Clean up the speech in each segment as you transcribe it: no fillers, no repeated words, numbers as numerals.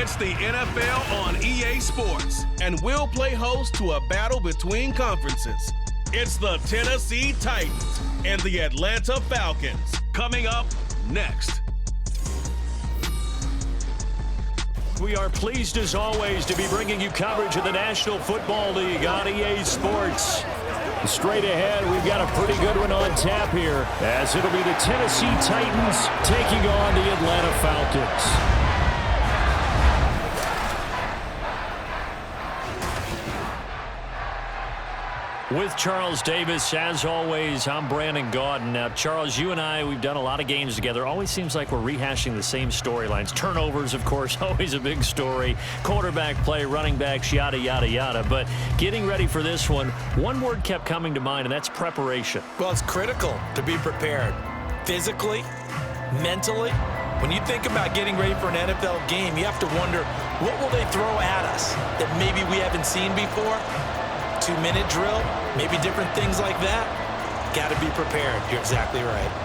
It's the NFL on EA Sports, and we'll play host to a battle between conferences. It's the Tennessee Titans and the Atlanta Falcons. Coming up next. We are pleased as always to be bringing you coverage of the National Football League on EA Sports. Straight ahead, we've got a pretty good one on tap here, as it'll be the Tennessee Titans taking on the Atlanta Falcons. With Charles Davis, as always, I'm Brandon Gaudin. Now, Charles, you and I, we've done a lot of games together. Always seems like we're rehashing the same storylines. Turnovers, of course, always a big story. Quarterback play, running backs, yada, yada, yada. But getting ready for this one word kept coming to mind, and that's preparation. Well, it's critical to be prepared. Physically, mentally. When you think about getting ready for an NFL game, you have to wonder, what will they throw at us that maybe we haven't seen before? 2-minute drill, maybe different things like that. Got to be prepared. You're exactly right.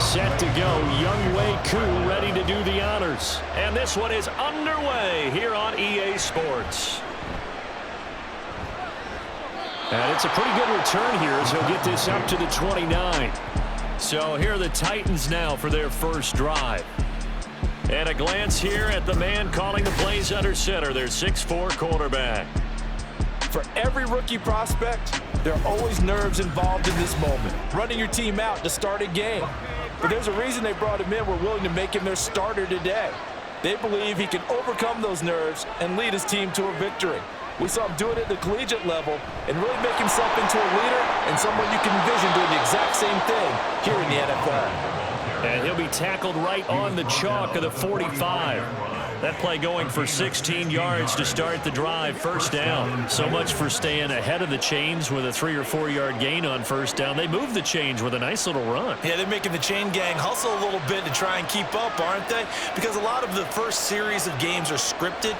Set to go, Young Wei Koo ready to do the honors. And this one is underway here on EA Sports. And it's a pretty good return here as he'll get this up to the 29. So here are the Titans now for their first drive. And a glance here at the man calling the plays under center, their 6'4" quarterback. For every rookie prospect, there are always nerves involved in this moment. Running your team out to start a game. But there's a reason they brought him in. We're willing to make him their starter today. They believe he can overcome those nerves and lead his team to a victory. We saw him do it at the collegiate level and really make himself into a leader and someone you can envision doing the exact same thing here in the NFL. And he'll be tackled right on the chalk of the 45. That play going for 16 yards to start the drive, first down. So much for staying ahead of the chains with a 3 or 4 yard gain on first down. They move the chains with a nice little run. Yeah, they're making the chain gang hustle a little bit to try and keep up, aren't they? Because a lot of the first series of games are scripted,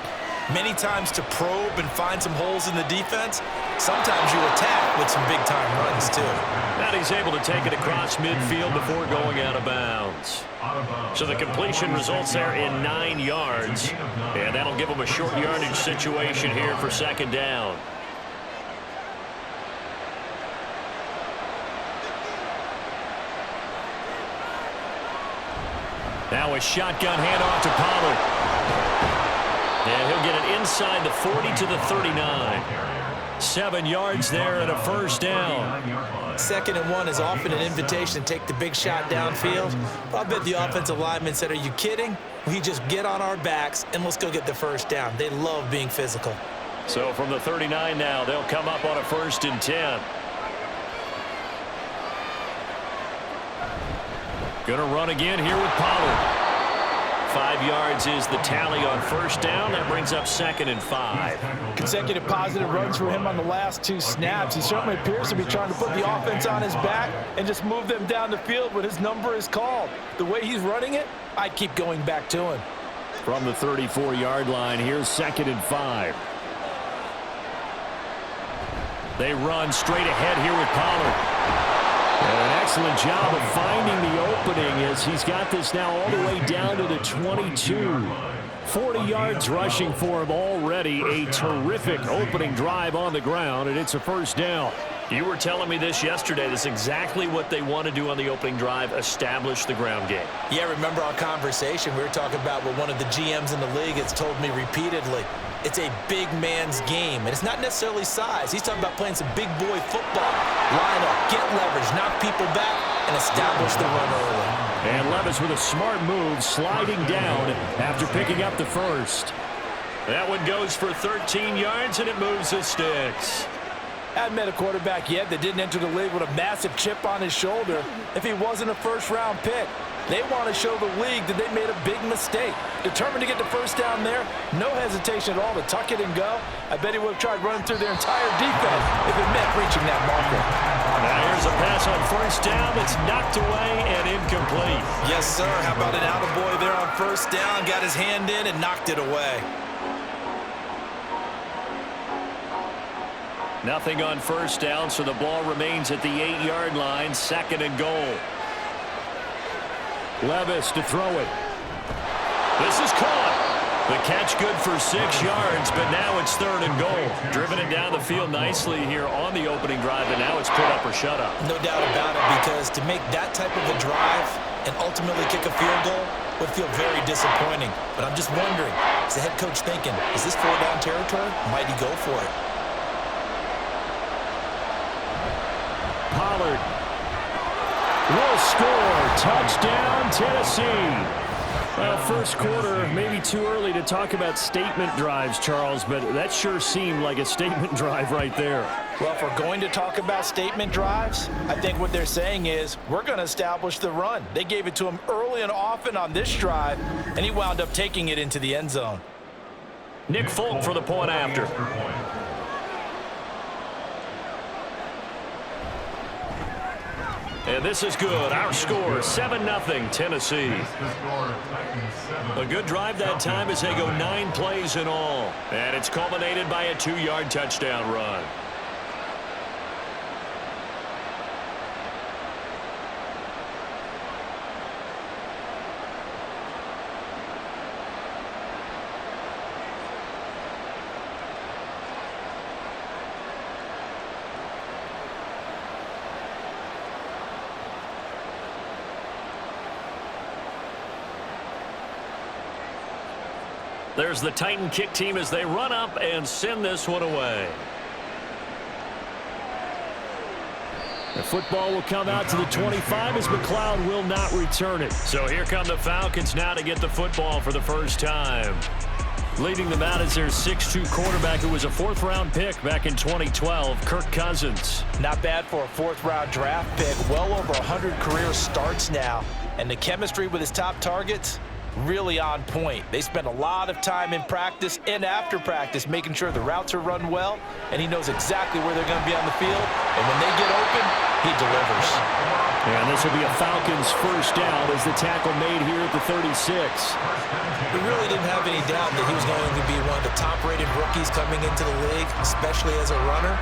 many times to probe and find some holes in the defense. Sometimes you attack with some big-time runs, too. And he's able to take it across midfield before going out of bounds. So the completion results there in 9 yards. And that'll give him a short yardage situation here for second down. Now a shotgun handoff to Pollard. And he'll get it inside the 40 to the 39. 7 yards there and a first down. 2nd and 1 is often an invitation to take the big shot downfield. But I bet the offensive lineman said, are you kidding? We just get on our backs and let's go get the first down. They love being physical. So from the 39 now, they'll come up on a 1st and 10. Gonna run again here with Pollard. 5 yards is the tally on first down. That brings up 2nd and 5. Consecutive positive runs for him on the last 2 snaps. He certainly appears to be trying to put the offense on his back and just move them down the field when his number is called. The way he's running it, I keep going back to him. From the 34-yard line, here's 2nd and 5. They run straight ahead here with Pollard. And an excellent job of finding the opening as he's got this now all the way down to the 22. 40 yards rushing for him already. A terrific opening drive on the ground, and it's a first down. You were telling me this yesterday. This is exactly what they want to do on the opening drive, establish the ground game. Yeah, remember our conversation? We were talking about what one of the GMs in the league has told me repeatedly. It's a big man's game, and it's not necessarily size. He's talking about playing some big boy football. Line up, get leverage, knock people back, and establish the run early. And Levis with a smart move, sliding down after picking up the first. That one goes for 13 yards, and it moves the sticks. I haven't met a quarterback yet that didn't enter the league with a massive chip on his shoulder if he wasn't a first-round pick. They want to show the league that they made a big mistake. Determined to get the first down there, no hesitation at all to tuck it and go. I bet he would have tried running through their entire defense if it meant reaching that marker. Now here's a pass on first down that's knocked away and incomplete. Yes, sir. How about an attaboy there on first down? Got his hand in and knocked it away. Nothing on first down, so the ball remains at the 8-yard line, 2nd and goal. Levis to throw it. This is caught. The catch good for 6 yards, but now it's 3rd and goal. Driven it down the field nicely here on the opening drive, and now it's put up or shut up. No doubt about it, because to make that type of a drive and ultimately kick a field goal would feel very disappointing. But I'm just wondering, is the head coach thinking, is this 4-down territory? Might he go for it? Pollard will score. Touchdown, Tennessee. Well, first quarter, maybe too early to talk about statement drives, Charles, but that sure seemed like a statement drive right there. Well, if we're going to talk about statement drives, I think what they're saying is we're going to establish the run. They gave it to him early and often on this drive, and he wound up taking it into the end zone. Nick Folk for the point after. And this is good. Our score, 7-0 Tennessee. A good drive that time as they go 9 plays in all. And it's culminated by a 2-yard touchdown run. There's the Titan kick team as they run up and send this one away. The football will come out to the 25 as McLeod will not return it. So here come the Falcons now to get the football for the first time. Leading them out is their 6'2 quarterback who was a 4th-round pick back in 2012, Kirk Cousins. Not bad for a 4th-round draft pick. Well over 100 career starts now. And the chemistry with his top targets, really on point. They spend a lot of time in practice and after practice making sure the routes are run well, and he knows exactly where they're going to be on the field. And when they get open, he delivers. And this will be a Falcons first down as the tackle made here at the 36. We really didn't have any doubt that he was going to be one of the top-rated rookies coming into the league, especially as a runner.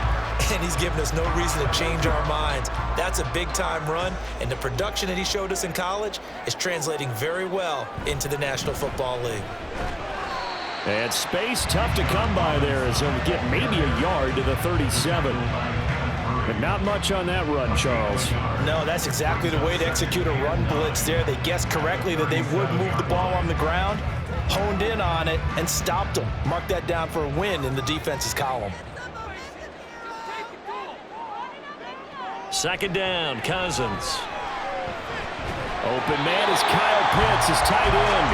And he's given us no reason to change our minds. That's a big-time run, and the production that he showed us in college is translating very well into the National Football League. And space tough to come by there as he'll get maybe a yard to the 37. But not much on that run, Charles. No, that's exactly the way to execute a run blitz there. They guessed correctly that they would move the ball on the ground, honed in on it, and stopped them. Mark that down for a win in the defense's column. 2nd down, Cousins. Open man is Kyle Pitts, his tight end.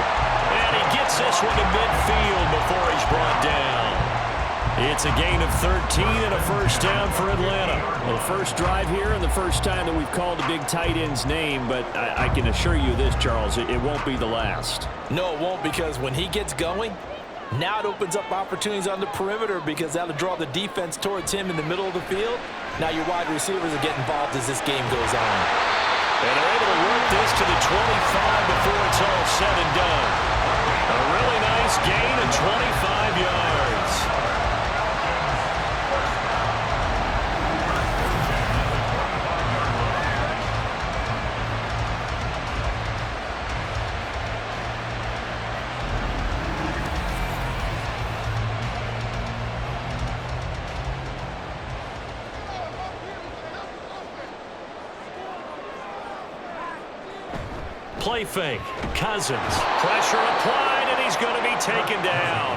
And he gets this one to midfield before he's brought down. It's a gain of 13 and a first down for Atlanta. Well, the first drive here and the first time that we've called the big tight end's name, but I can assure you this, Charles, it won't be the last. No, it won't, because when he gets going, now it opens up opportunities on the perimeter because that'll draw the defense towards him in the middle of the field. Now your wide receivers are getting involved as this game goes on. And they're able to work this to the 25 before it's all said and done. A really nice gain of 25 yards. Play fake. Cousins. Pressure applied, and he's going to be taken down.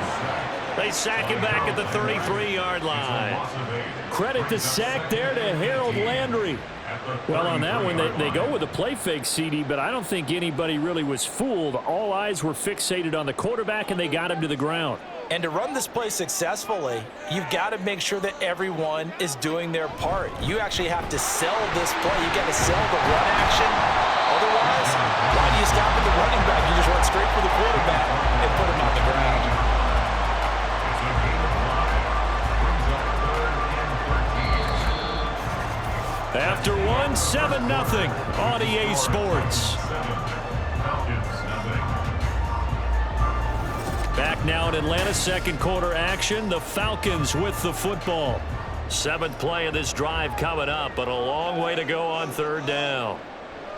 They sack him back at the 33-yard line. Credit the sack there to Harold Landry. Well, on that one, they go with a play fake, CD, but I don't think anybody really was fooled. All eyes were fixated on the quarterback, and they got him to the ground. And to run this play successfully, you've got to make sure that everyone is doing their part. You actually have to sell this play. You got to sell the run action. Otherwise, why do you stop at the running back? You just run straight for the quarterback and put him on the ground. After one, 7-0 on EA Sports. Back now in Atlanta, second quarter action. The Falcons with the football. 7th play of this drive coming up, but a long way to go on third down.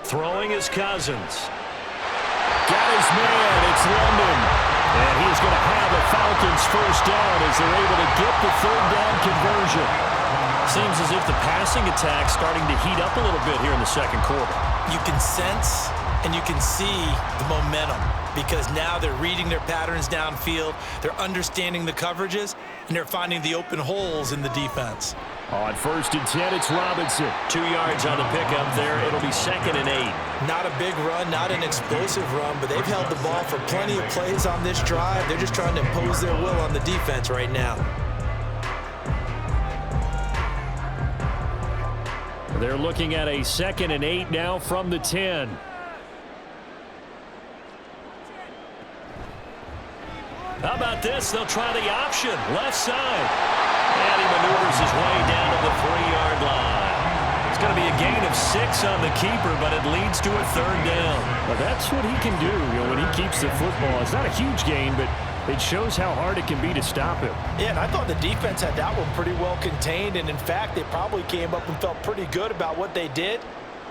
Throwing is Cousins. Got his man. It's London. And he's going to have a Falcons first down as they're able to get the third down conversion. Seems as if the passing attack's starting to heat up a little bit here in the second quarter. You can sense and you can see the momentum because now they're reading their patterns downfield, they're understanding the coverages, and they're finding the open holes in the defense. On 1st and 10, it's Robinson. 2 yards on the pickup there. It'll be 2nd and 8. Not a big run, not an explosive run, but they've held the ball for plenty of plays on this drive. They're just trying to impose their will on the defense right now. They're looking at a 2nd and 8 now from the 10. How about this? They'll try the option. Left side. And he maneuvers his way down to the 3-yard line. It's going to be a gain of 6 on the keeper, but it leads to a third down. Well, that's what he can do, when he keeps the football. It's not a huge gain, but it shows how hard it can be to stop him. Yeah, and I thought the defense had that one pretty well contained, and in fact, they probably came up and felt pretty good about what they did.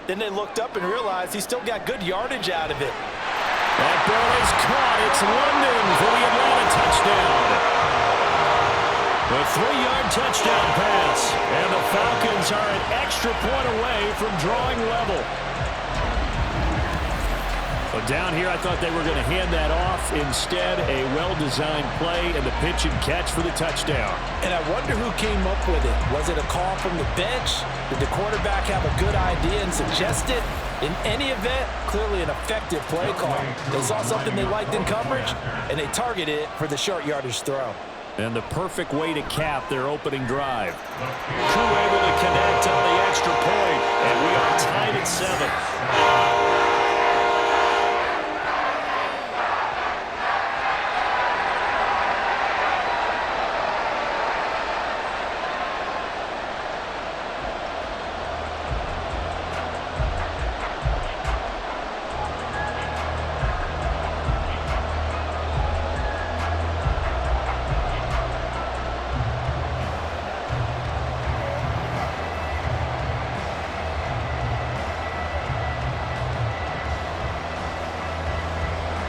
Then they looked up and realized he still got good yardage out of it. That ball is caught. It's London for the Atlanta touchdown. The 3-yard touchdown pass. And the Falcons are an extra point away from drawing level. But down here, I thought they were going to hand that off. Instead, a well-designed play and the pitch and catch for the touchdown. And I wonder who came up with it. Was it a call from the bench? Did the quarterback have a good idea and suggest it? In any event, clearly an effective play call. They saw something they liked in coverage, and they targeted it for the short yardage throw. And the perfect way to cap their opening drive. Crew able to connect on the extra point, and we are tied at 7.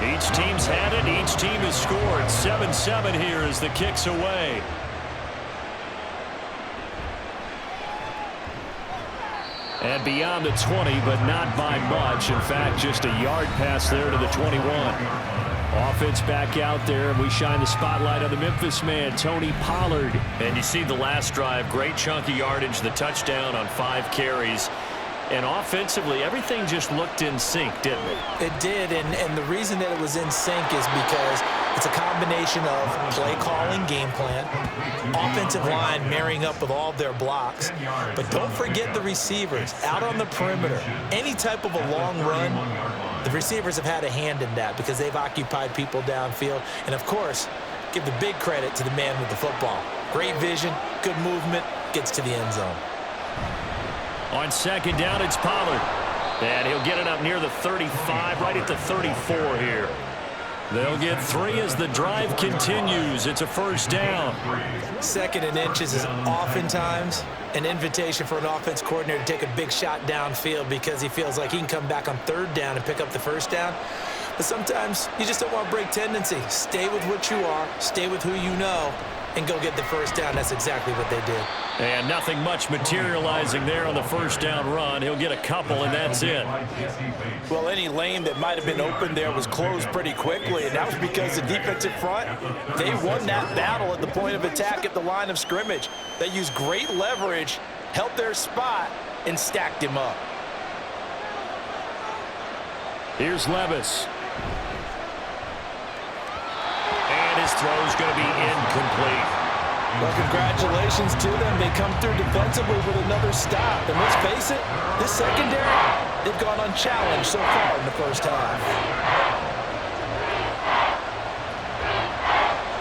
Each team's had it. Each team has scored. 7-7 here as the kick's away. And beyond the 20, but not by much. In fact, just a yard pass there to the 21. Offense back out there, and we shine the spotlight on the Memphis man, Tony Pollard. And you see the last drive, great chunk of yardage, the touchdown on 5 carries. And offensively, everything just looked in sync, didn't it? It did, and the reason that it was in sync is because it's a combination of play calling, game plan, offensive line marrying up with all of their blocks. But don't forget the receivers out on the perimeter. Any type of a long run, the receivers have had a hand in that because they've occupied people downfield. And, of course, give the big credit to the man with the football. Great vision, good movement, gets to the end zone. On 2nd down, it's Pollard. And he'll get it up near the 35, right at the 34 here. They'll get 3 as the drive continues. It's a first down. 2nd and inches is oftentimes an invitation for an offense coordinator to take a big shot downfield because he feels like he can come back on 3rd down and pick up the first down. But sometimes you just don't want to break tendency. Stay with what you are, stay with who you know, and go get the first down. That's exactly what they did. And nothing much materializing there on the first down run. He'll get a couple, and that's it. Well, any lane that might have been open there was closed pretty quickly, and that was because the defensive front, they won that battle at the point of attack at the line of scrimmage. They used great leverage, held their spot, and stacked him up. Here's Levis. And his throw's going to be incomplete. Well, congratulations to them. They come through defensively with another stop. And let's face it, this secondary, they've gone unchallenged so far in the first half.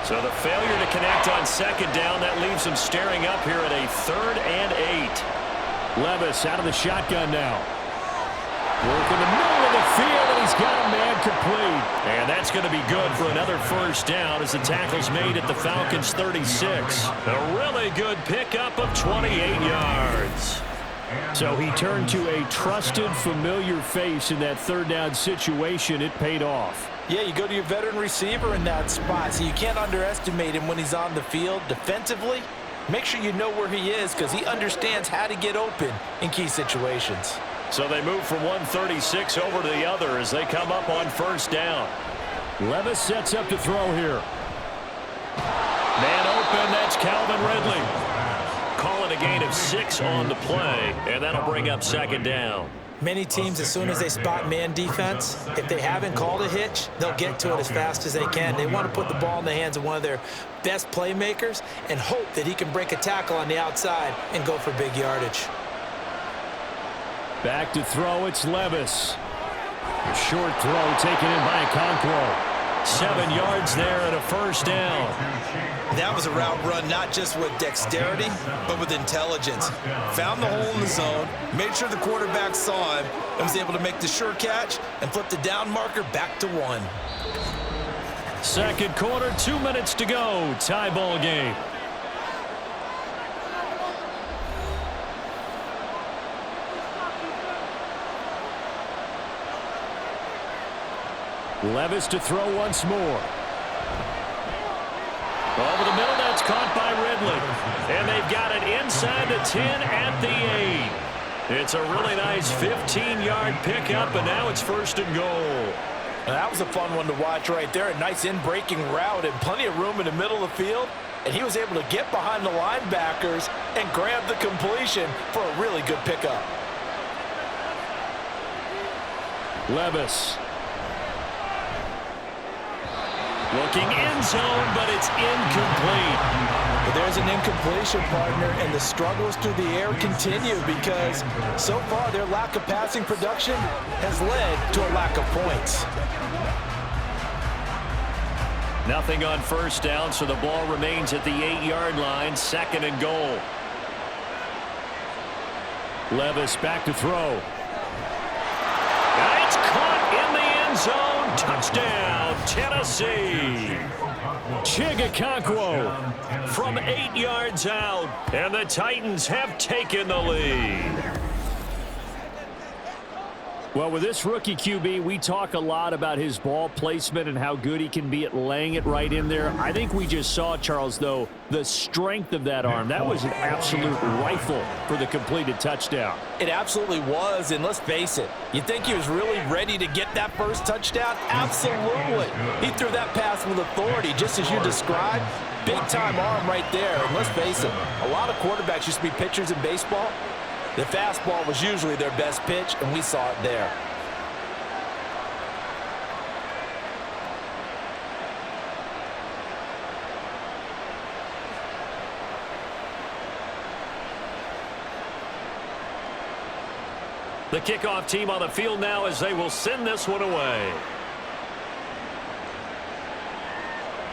So the failure to connect on second down, that leaves them staring up here at a 3rd and 8. Levis out of the shotgun now. Work in the middle of the field, and he's got a man complete. And that's going to be good for another first down as the tackle's made at the Falcons' 36. A really good pickup of 28 yards. So he turned to a trusted, familiar face in that 3rd down situation. It paid off. Yeah, you go to your veteran receiver in that spot, so you can't underestimate him when he's on the field. Defensively, make sure you know where he is because he understands how to get open in key situations. So they move from 136 over to the other as they come up on first down. Levis sets up to throw here. Man open, that's Calvin Ridley. Calling a gain of 6 on the play, and that'll bring up second down. Many teams, as soon as they spot man defense, if they haven't called a hitch, they'll get to it as fast as they can. They want to put the ball in the hands of one of their best playmakers and hope that he can break a tackle on the outside and go for big yardage. Back to throw, it's Levis. A short throw taken in by Okonkwo. 7 yards there and a first down. That was a route run not just with dexterity, but with intelligence. Found the hole in the zone, made sure the quarterback saw him, and was able to make the sure catch and flip the down marker back to 1. Second quarter, 2 minutes to go. Tie ball game. Levis to throw once more. Over the middle, that's caught by Ridley. And they've got it inside the 10 at the 8. It's a really nice 15-yard pickup, and now it's first and goal. That was a fun one to watch right there. A nice in-breaking route and plenty of room in the middle of the field. And he was able to get behind the linebackers and grab the completion for a really good pickup. Levis. Looking end zone, but it's incomplete. But there's an incompletion, partner, and the struggles through the air continue because so far their lack of passing production has led to a lack of points. Nothing on first down, so the ball remains at the 8-yard line, second and goal. Levis back to throw. It's caught in the end zone. Touchdown, Tennessee. Okonkwo from 8 yards out, and the Titans have taken the lead. Well, with this rookie QB, we talk a lot about his ball placement and how good he can be at laying it right in there. I think we just saw, Charles, though, the strength of that arm. That was an absolute rifle for the completed touchdown. It absolutely was, and let's face it, you think he was really ready to get that first touchdown? Absolutely. He threw that pass with authority, just as you described. Big-time arm right there, and let's face it, a lot of quarterbacks used to be pitchers in baseball. The fastball was usually their best pitch, and we saw it there. The kickoff team on the field now as they will send this one away.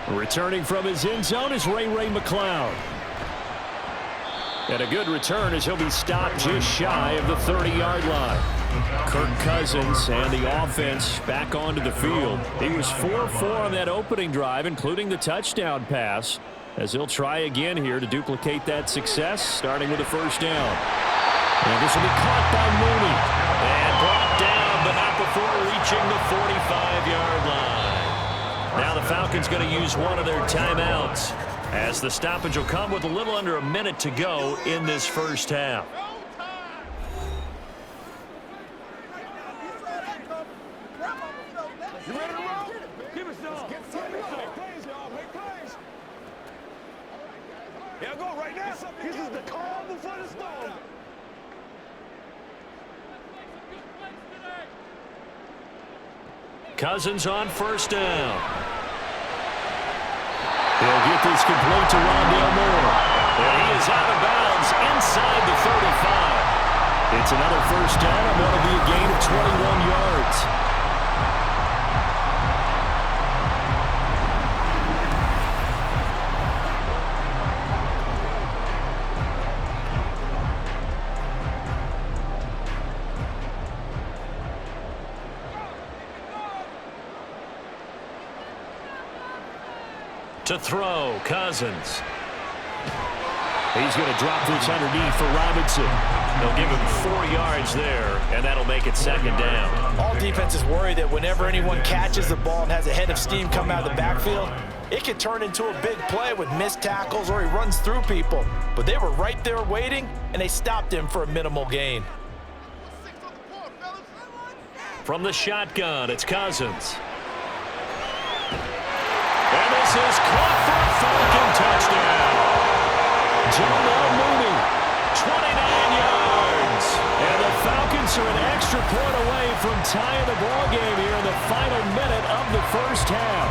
Returning from his end zone is Ray McCloud. And a good return as he'll be stopped just shy of the 30-yard line. Kirk Cousins and the offense back onto the field. He was 4-4 on that opening drive, including the touchdown pass, as he'll try again here to duplicate that success, starting with a first down. And this will be caught by Mooney. And brought down, but not before reaching the 45-yard line. Now the Falcons going to use one of their timeouts, as the stoppage will come with a little under a minute to go in this first half. You ready to roll? Give us some. Make plays, y'all. Make plays. Yeah, go right now. This is the calm before the storm. Cousins on first down. He'll get this complete to Rondale Moore. And he is out of bounds inside the 35. It's another first down, and that'll be a gain of 21 yards. To throw, Cousins. He's going to drop this underneath for Robinson. They'll give him 4 yards there, and that'll make it second down. All defenses worry that whenever anyone catches the ball and has a head of steam come out of the backfield, it can turn into a big play with missed tackles or he runs through people. But they were right there waiting, and they stopped him for a minimal gain. From the shotgun, it's Cousins. And this is caught for a Falcon touchdown. Jamal Mooney, 29 yards. And the Falcons are an extra point away from tying the ball game here in the final minute of the first half.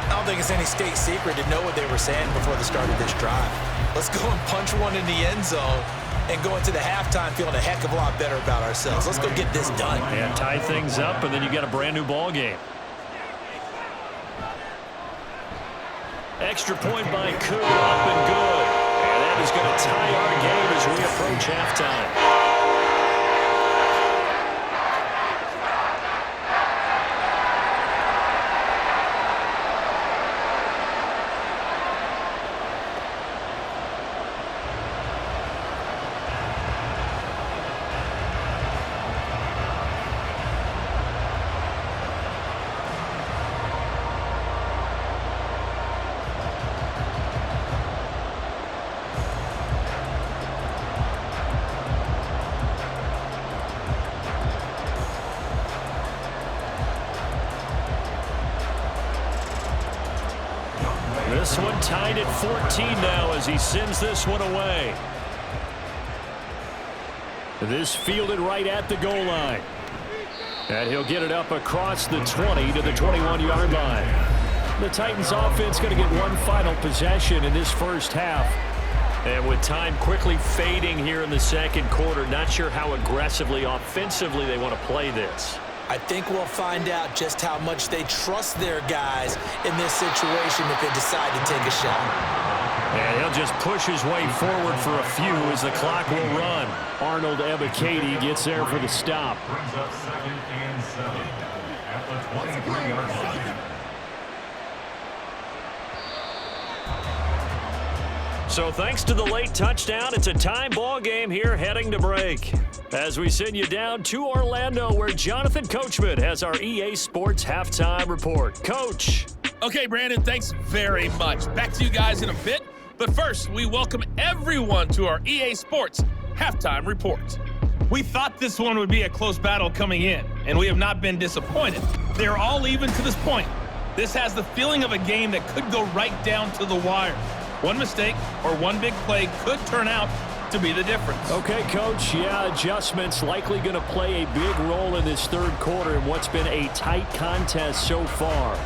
I don't think it's any state secret to know what they were saying before the start of this drive. Let's go and punch one in the end zone and go into the halftime feeling a heck of a lot better about ourselves. Let's go get this done. And tie things up, and then you got a brand new ball game. Extra point by Koo, up and good. And that is going to tie our game as we approach halftime. This one tied at 14 now as he sends this one away. This fielded right at the goal line. And he'll get it up across the 20 to the 21-yard line. The Titans offense going to get one final possession in this first half. And with time quickly fading here in the second quarter, not sure how aggressively, offensively they want to play this. I think we'll find out just how much they trust their guys in this situation if they decide to take a shot. And he'll just push his way forward for a few as the clock will run. Arnold Ebiketie gets there for the stop. Brings up 2nd and 7 at the 23-yard line. So thanks to the late touchdown, it's a tie ball game here heading to break. As we send you down to Orlando, where Jonathan Coachman has our EA Sports Halftime Report. Coach. Okay, Brandon, thanks very much. Back to you guys in a bit. But first, we welcome everyone to our EA Sports Halftime Report. We thought this one would be a close battle coming in, and we have not been disappointed. They're all even to this point. This has the feeling of a game that could go right down to the wire. One mistake or one big play could turn out to be the difference. Okay, Coach. Yeah, adjustments likely going to play a big role in this third quarter in what's been a tight contest so far.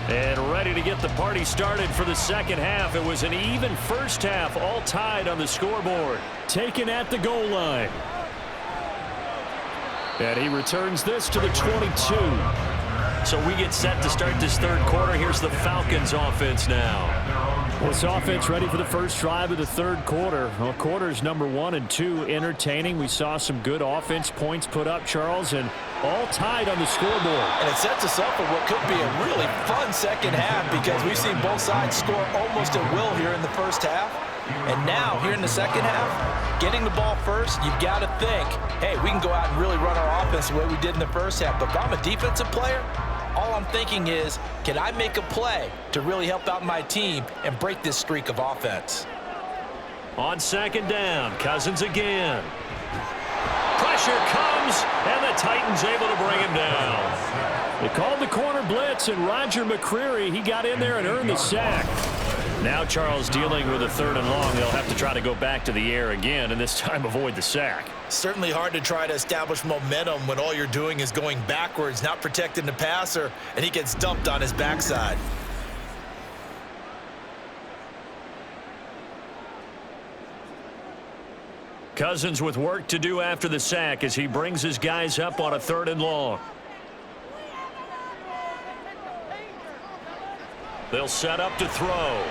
And ready to get the party started for the second half. It was an even first half, all tied on the scoreboard. Taken at the goal line. And he returns this to the 22. So we get set to start this third quarter. Here's the Falcons offense now. This offense ready for the first drive of the third quarter. Well, quarters number 1 and 2 entertaining. We saw some good offense points put up, Charles, and all tied on the scoreboard. And it sets us up for what could be a really fun second half because we've seen both sides score almost at will here in the first half. And now, here in the second half, getting the ball first, you've got to think, hey, we can go out and really run our offense the way we did in the first half. But if I'm a defensive player, all all I'm thinking is, can I make a play to really help out my team and break this streak of offense? On second down, Cousins again. Pressure comes, and the Titans able to bring him down. They called the corner blitz, and Roger McCreary, he got in there and earned the sack. Now Charles dealing with a 3rd and long. They'll have to try to go back to the air again, and this time avoid the sack. Certainly hard to try to establish momentum when all you're doing is going backwards, not protecting the passer, and he gets dumped on his backside. Cousins with work to do after the sack as he brings his guys up on a 3rd and long. They'll set up to throw.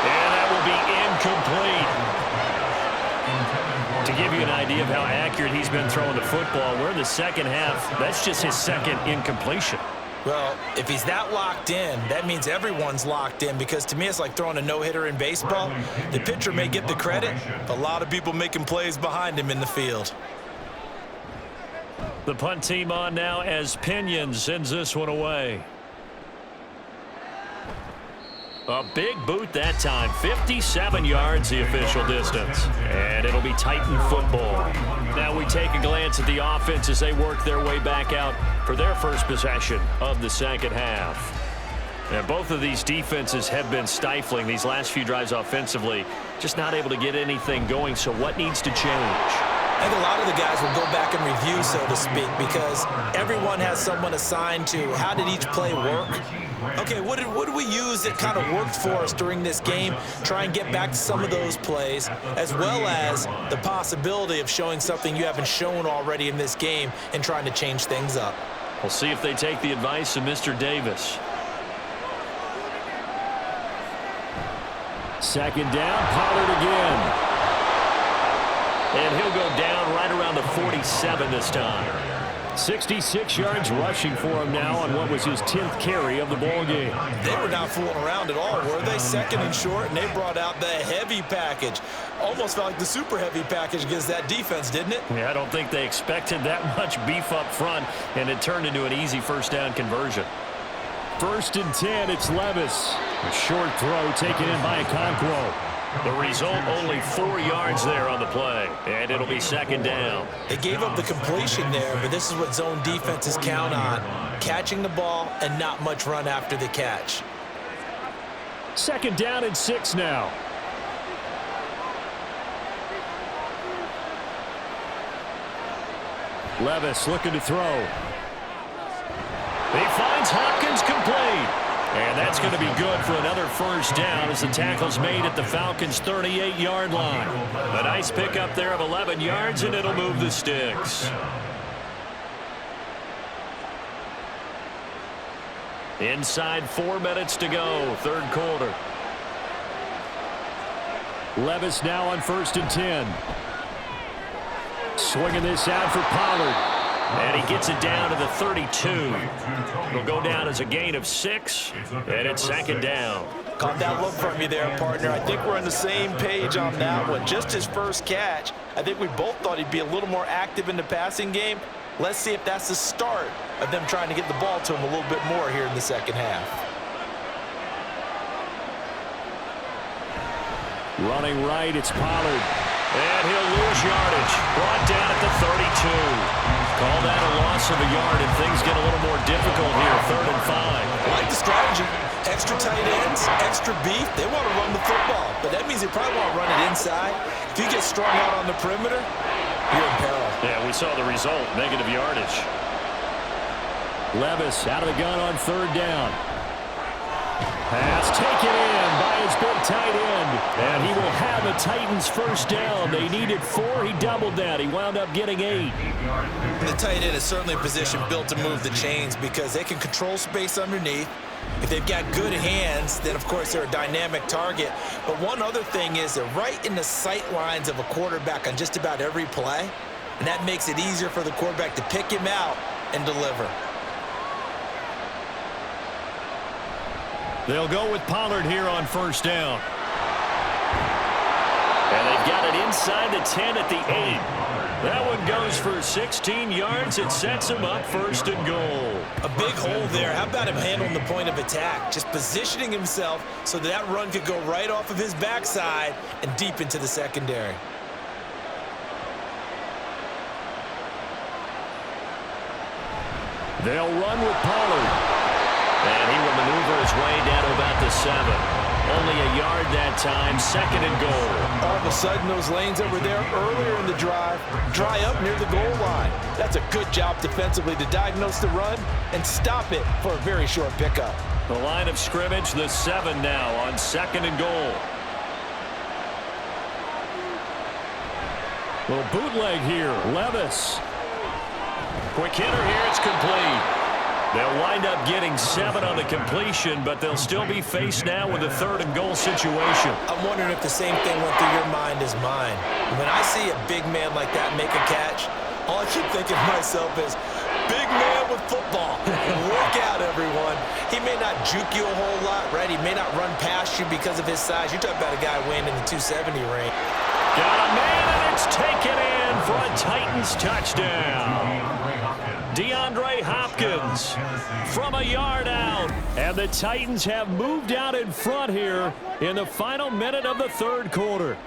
And that will be incomplete. To give you an idea of how accurate he's been throwing the football, we're in the second half. That's just his 2nd incompletion. Well, if he's that locked in, that means everyone's locked in, because to me it's like throwing a no-hitter in baseball. The pitcher may get the credit, a lot of people making plays behind him in the field. The punt team on now as Pinion sends this one away. A big boot that time, 57 yards the official distance. And it'll be Titan football. Now we take a glance at the offense as they work their way back out for their first possession of the second half. And both of these defenses have been stifling these last few drives offensively, just not able to get anything going. So what needs to change? I think a lot of the guys will go back and review, so to speak, because everyone has someone assigned to how did each play work. Okay, what did we use that kind of worked for us during this game? Try and get back to some of those plays, as well as the possibility of showing something you haven't shown already in this game and trying to change things up. We'll see if they take the advice of Mr. Davis. Second down, Pollard again. And he'll go down right around the 47 this time. 66 yards rushing for him now on what was his 10th carry of the ball game. They were not fooling around at all, were they? 2nd and short, and they brought out the heavy package. Almost felt like the super heavy package against that defense, didn't it? Yeah, I don't think they expected that much beef up front, and it turned into an easy 1st down conversion. 1st and 10, it's Levis. A short throw taken in by Okonkwo. The result, only 4 yards there on the play, and it'll be 2nd down. They gave up the completion there, but this is what zone defenses count on. Catching the ball and not much run after the catch. 2nd down and 6 now. Levis looking to throw. He finds Hopkins complete. And that's going to be good for another 1st down as the tackle's made at the Falcons' 38-yard line. A nice pickup there of 11 yards, and it'll move the sticks. Inside 4 minutes to go, 3rd quarter. Levis now on 1st and 10. Swinging this out for Pollard. And he gets it down to the 32. It'll go down as a gain of 6, and it's 2nd down. Caught that look from you there, partner. I think we're on the same page on that one. Just his first catch. I think we both thought he'd be a little more active in the passing game. Let's see if that's the start of them trying to get the ball to him a little bit more here in the second half. Running right, it's Pollard. And he'll lose yardage. Brought down at the 32. Call that a loss of a yard, and things get a little more difficult here, 3rd and 5. I like the strategy. Extra tight ends, extra beef. They want to run the football, but that means they probably want to run it inside. If you get strung out on the perimeter, you're in peril. Yeah, we saw the result, negative yardage. Levis out of the gun on 3rd down. Pass taken in by his big tight end. And he will have a Titans 1st down. They needed 4. He doubled that. He wound up getting 8. The tight end is certainly a position built to move the chains because they can control space underneath. If they've got good hands, then of course they're a dynamic target. But one other thing is they're right in the sight lines of a quarterback on just about every play. And that makes it easier for the quarterback to pick him out and deliver. They'll go with Pollard here on 1st down. And they've got it inside the 10 at the 8. That one goes for 16 yards. It sets him up 1st and goal. A big hole there. How about him handling the point of attack? Just positioning himself so that run could go right off of his backside and deep into the secondary. They'll run with Pollard. And he will maneuver his way down to about the 7. Only a yard that time, 2nd and goal. All of a sudden, those lanes that were there earlier in the drive dry up near the goal line. That's a good job defensively to diagnose the run and stop it for a very short pickup. The line of scrimmage, the 7 now on 2nd and goal. Little bootleg here, Levis. Quick hitter here, it's complete. They'll wind up getting 7 on the completion, but they'll still be faced now with a 3rd and goal situation. I'm wondering if the same thing went through your mind as mine. When I see a big man like that make a catch, all I keep thinking to myself is, big man with football. Work out, everyone. He may not juke you a whole lot, right? He may not run past you because of his size. You're talking about a guy weighing in the 270 range. Got a man, and it's taken in for a Titans touchdown. DeAndre Hopkins from a yard out. And the Titans have moved out in front here in the final minute of the 3rd quarter.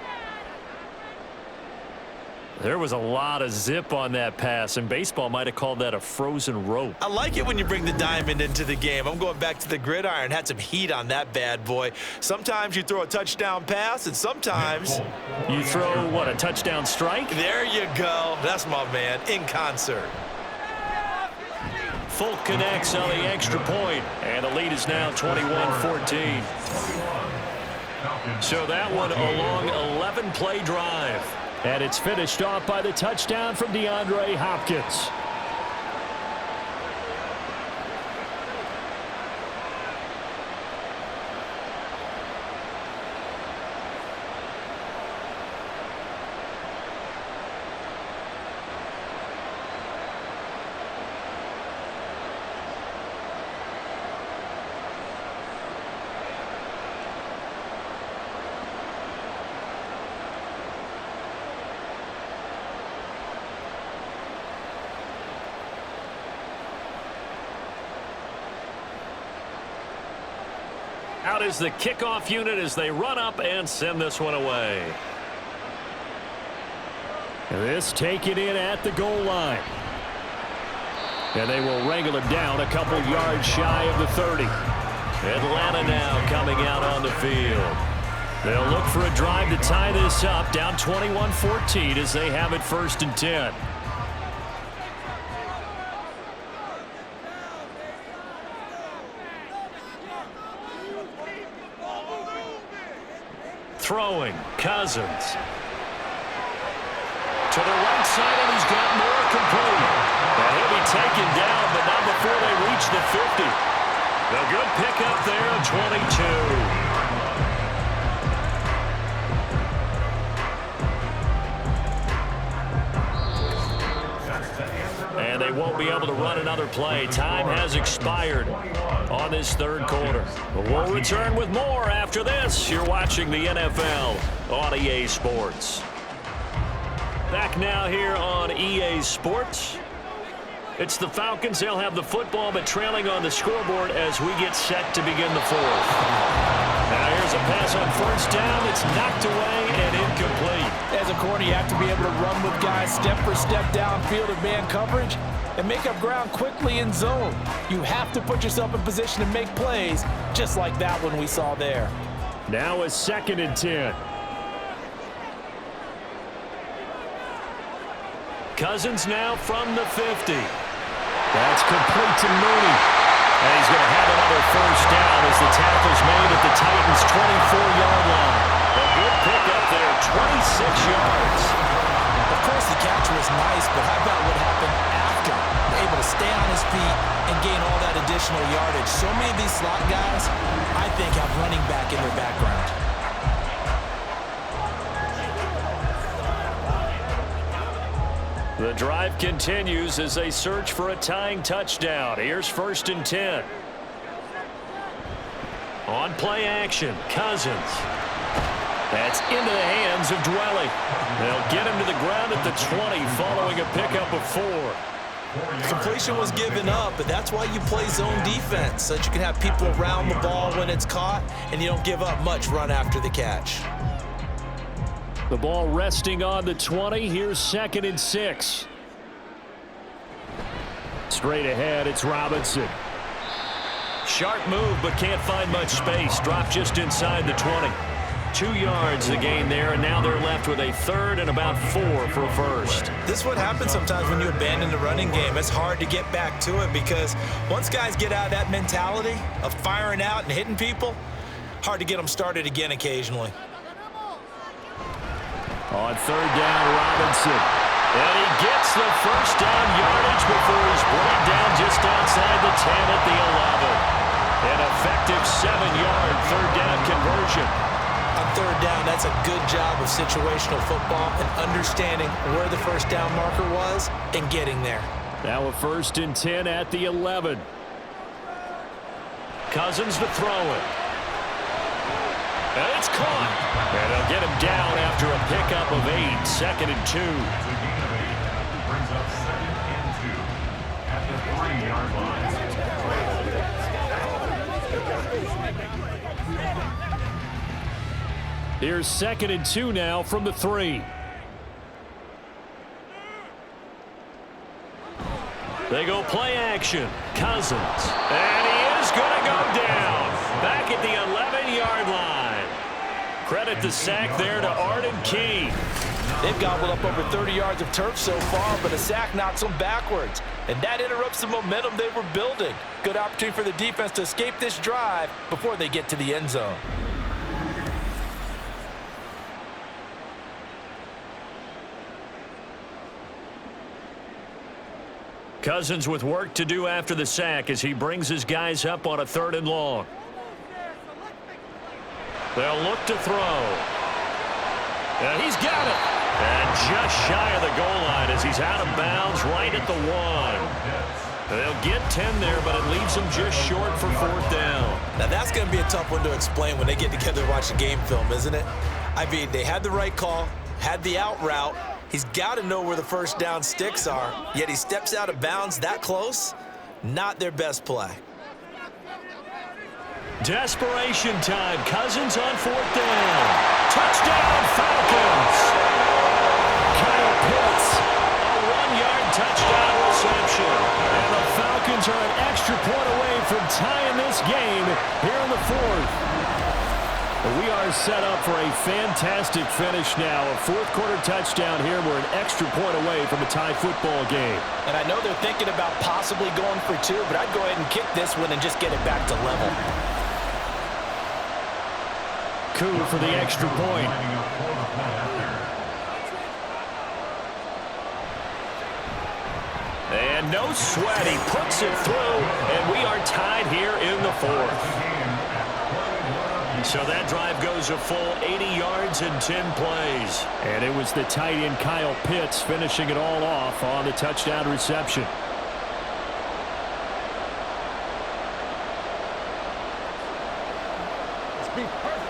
There was a lot of zip on that pass, and baseball might have called that a frozen rope. I like it when you bring the diamond into the game. I'm going back to the gridiron. Had some heat on that bad boy. Sometimes you throw a touchdown pass, and sometimes you throw, what, a touchdown strike? There you go. That's my man, in concert. Folk connects on the extra point, and the lead is now 21-14. So that one a long 11-play drive. And it's finished off by the touchdown from DeAndre Hopkins. Out is the kickoff unit as they run up and send this one away. This taken in at the goal line. And they will wrangle him down a couple yards shy of the 30. Atlanta now coming out on the field. They'll look for a drive to tie this up, down 21-14 as they have it 1st and 10. Throwing, Cousins. To the right side, and he's got more complete. And he'll be taken down, but not before they reach the 50. A good pickup there at 22. And they won't be able to run another play. Time has expired on this 3rd quarter. We'll return with more after this. You're watching the NFL on EA Sports. Back now here on EA Sports. It's the Falcons. They'll have the football, but trailing on the scoreboard as we get set to begin the 4th. Now here's a pass on 1st down. It's knocked away and incomplete. As a corner, you have to be able to run with guys step for step downfield in man coverage and make up ground quickly in zone. You have to put yourself in position to make plays, just like that one we saw there. Now a 2nd and 10. Cousins now from the 50. That's complete to Mooney. And he's going to have another 1st down as the tackle's made at the Titans' 24-yard line. A good pickup there, 26 yards. Of course, the catch was nice, but how about what happened after? Able to stay on his feet and gain all that additional yardage. So many of these slot guys, I think, have running back in their background. The drive continues as they search for a tying touchdown. Here's 1st and 10. On play action, Cousins. That's into the hands of Dwelly. They'll get him to the ground at the 20 following a pickup of 4. Completion was given up, but that's why you play zone defense, so that you can have people around the ball when it's caught, and you don't give up much run after the catch. The ball resting on the 20. Here's 2nd and 6. Straight ahead, it's Robinson. Sharp move, but can't find much space. Dropped just inside the 20. 2 yards the gain there, and now they're left with a 3rd and about 4 for a first. This is what happens sometimes when you abandon the running game. It's hard to get back to it because once guys get out of that mentality of firing out and hitting people, hard to get them started again occasionally. On 3rd down, Robinson. And he gets the first down yardage before he's brought down just outside the 10 at the 11. An effective 7-yard 3rd down conversion. On 3rd down, that's a good job of situational football and understanding where the first down marker was and getting there. Now a 1st and 10 at the 11. Cousins to throw it. And it's caught. And they'll get him down after a pickup of 8. 2nd and 2. Brings up 2nd and 2 at the 3-yard line. Here's 2nd and 2 now from the 3. They go play action. Cousins. And he is going to go down. Back at the 11-yard line. Credit the sack there to Arden Key. They've gobbled up over 30 yards of turf so far, but a sack knocks them backwards. And that interrupts the momentum they were building. Good opportunity for the defense to escape this drive before they get to the end zone. Cousins with work to do after the sack as he brings his guys up on a 3rd and long. They'll look to throw. And he's got it. And just shy of the goal line as he's out of bounds right at the 1. They'll get 10 there, but it leaves them just short for 4th down. Now that's going to be a tough one to explain when they get together to watch the game film, isn't it? I mean, they had the right call, had the out route. He's got to know where the first down sticks are, yet he steps out of bounds that close. Not their best play. Desperation time. Cousins on 4th down. Touchdown, Falcons. Kyle Pitts, a 1-yard touchdown reception. And the Falcons are an extra point away from tying this game here in the 4th. We are set up for a fantastic finish now. A 4th-quarter touchdown here. We're an extra point away from a tie football game. And I know they're thinking about possibly going for 2, but I'd go ahead and kick this one and just get it back to level. Coup for the extra point. And no sweat. He puts it through, and we are tied here in the 4th. So that drive goes a full 80 yards and 10 plays. And it was the tight end Kyle Pitts finishing it all off on the touchdown reception. Let's be perfect.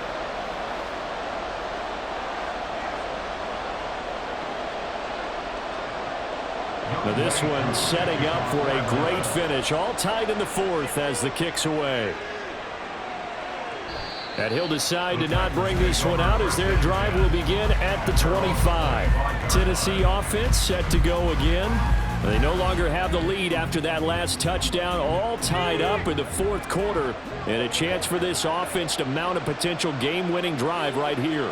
Now this one setting up for a great finish. All tied in the 4th as the kick's away. And he'll decide to not bring this one out as their drive will begin at the 25. Tennessee offense set to go again. They no longer have the lead after that last touchdown, all tied up in the 4th quarter. And a chance for this offense to mount a potential game-winning drive right here.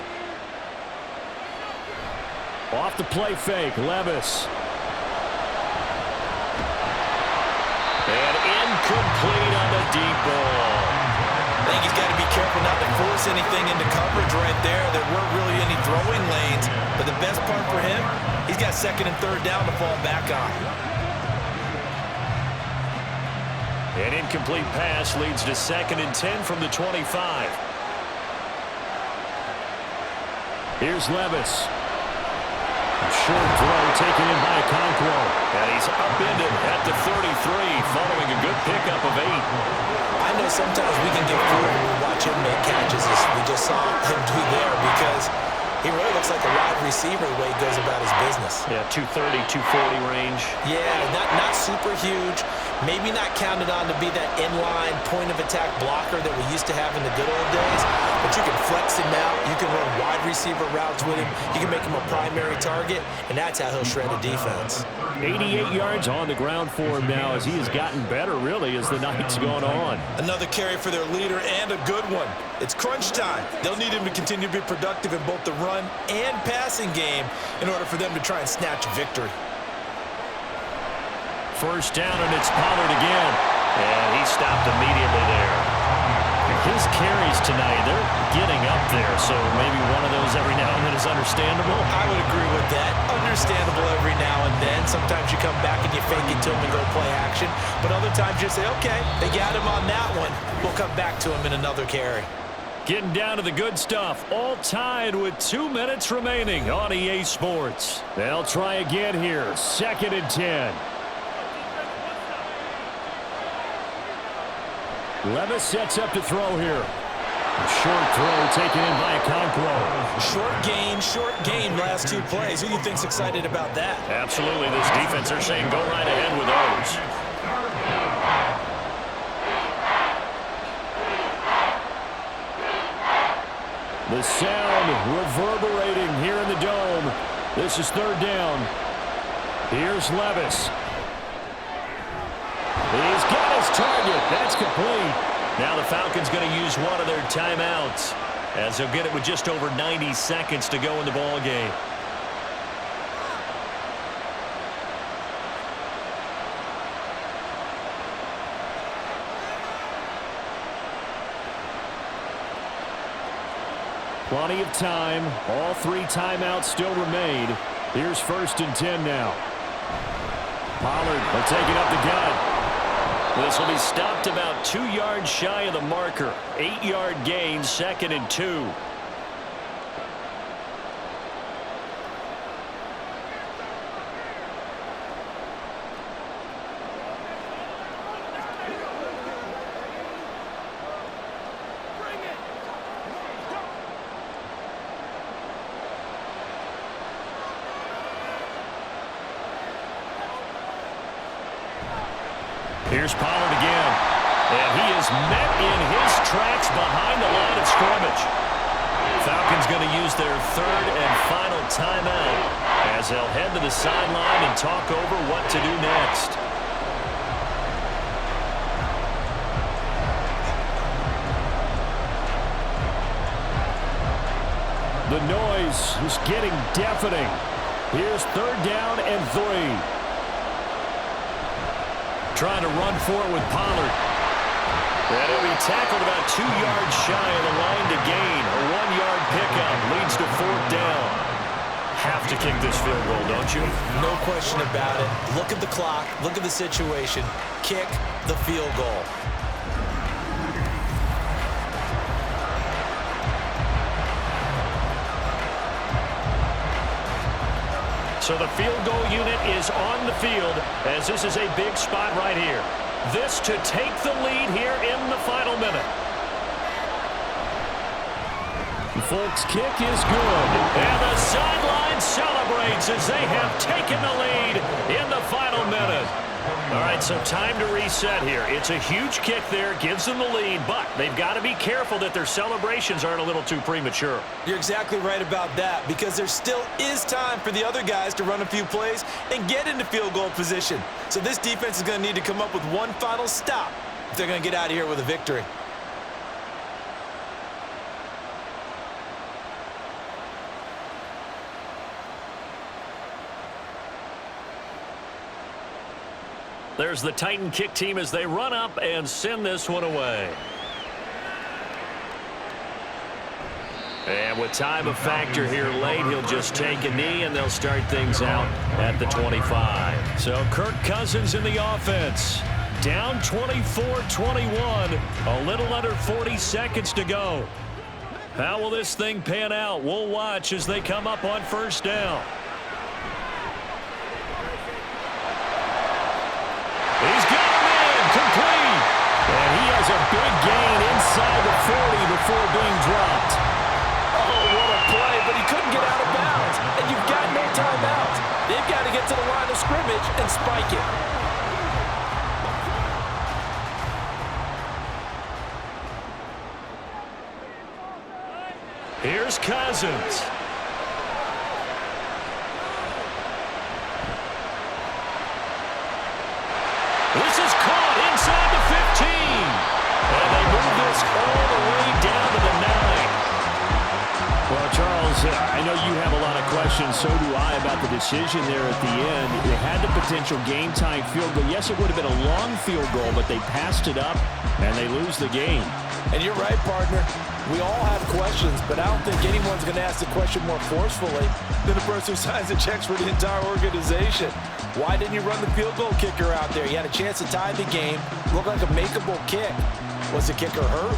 Off the play fake, Levis. And incomplete on the deep ball. I think he's got to be careful not to force anything into coverage right there. There weren't really any throwing lanes. But the best part for him, he's got 2nd and 3rd down to fall back on. An incomplete pass leads to 2nd and 10 from the 25. Here's Levis. Short throw taken in by Okonkwo. And he's upended at the 33 following a good pickup of 8. I know sometimes we can get fooled when we watch him make catches as we just saw him do there because he really looks like a wide receiver the way he goes about his business. Yeah, 230, 240 range. Yeah, not super huge. Maybe not counted on to be that inline point-of-attack blocker that we used to have in the good old days. But you can flex him out. You can run wide receiver routes with him. You can make him a primary target, and that's how he'll shred a defense. 88 yards on the ground for him now as he has gotten better, really, as the night's gone on. Another carry for their leader and a good one. It's crunch time. They'll need him to continue to be productive in both the run and passing game in order for them to try and snatch victory. First down, and it's Pollard again. And he stopped immediately there. His carries tonight, they're getting up there, so maybe one of those every now and then is understandable. I would agree with that. Understandable every now and then. Sometimes you come back and you fake it to him and go play action. But other times you say, okay, they got him on that one. We'll come back to him in another carry. Getting down to the good stuff. All tied with 2 minutes remaining on EA Sports. They'll try again here. 2nd and 10. Levis sets up to throw here. A short throw taken in by Okonkwo. Short gain last 2 plays. Who do you think's excited about that? Absolutely. This defense, they're saying go right ahead with those. The sound reverberating here in the dome. This is 3rd down. Here's Levis. He's got his target. That's complete. Now the Falcons going to use one of their timeouts as they'll get it with just over 90 seconds to go in the ball game. Plenty of time. All 3 timeouts still remain. Here's 1st and 10 now. Pollard will take it up the gut. This will be stopped about 2 yards shy of the marker. 8-yard gain, 2nd and 2. Here's Pollard again. And he is met in his tracks behind the line of scrimmage. Falcons going to use their 3rd and final timeout as they'll head to the sideline and talk over what to do next. The noise is getting deafening. Here's 3rd down and 3. Trying to run for it with Pollard. And he'll be tackled about 2 yards shy of the line to gain. A 1-yard pickup leads to 4th down. Have to kick this field goal, don't you? No question about it. Look at the clock. Look at the situation. Kick the field goal. So the field goal unit is on the field as this is a big spot right here. This to take the lead here in the final minute. Folks, kick is good. And the sideline celebrates as they have taken the lead in the final minute. All right, so time to reset here. It's a huge kick there, gives them the lead, but they've got to be careful that their celebrations aren't a little too premature. You're exactly right about that because there still is time for the other guys to run a few plays and get into field goal position. So this defense is going to need to come up with one final stop if they're going to get out of here with a victory. There's the Titan kick team as they run up and send this one away. And with time of factor here late, he'll just take a knee and they'll start things out at the 25. So Kirk Cousins in the offense. Down 24-21. A little under 40 seconds to go. How will this thing pan out? We'll watch as they come up on 1st down. before being dropped. Oh, what a play, but he couldn't get out of bounds. And you've got no timeouts. They've got to get to the line of scrimmage and spike it. Here's Cousins. This is caught inside the 15. And they move this all the way down to the 9. Well, Charles, I know you have a lot of questions. So do I about the decision there at the end. They had the potential game-time field goal. Yes, it would have been a long field goal, but they passed it up, and they lose the game. And you're right, partner. We all have questions, but I don't think anyone's going to ask the question more forcefully than the person who signs the checks for the entire organization. Why didn't you run the field goal kicker out there? You had a chance to tie the game. Looked like a makeable kick. Was the kicker hurt?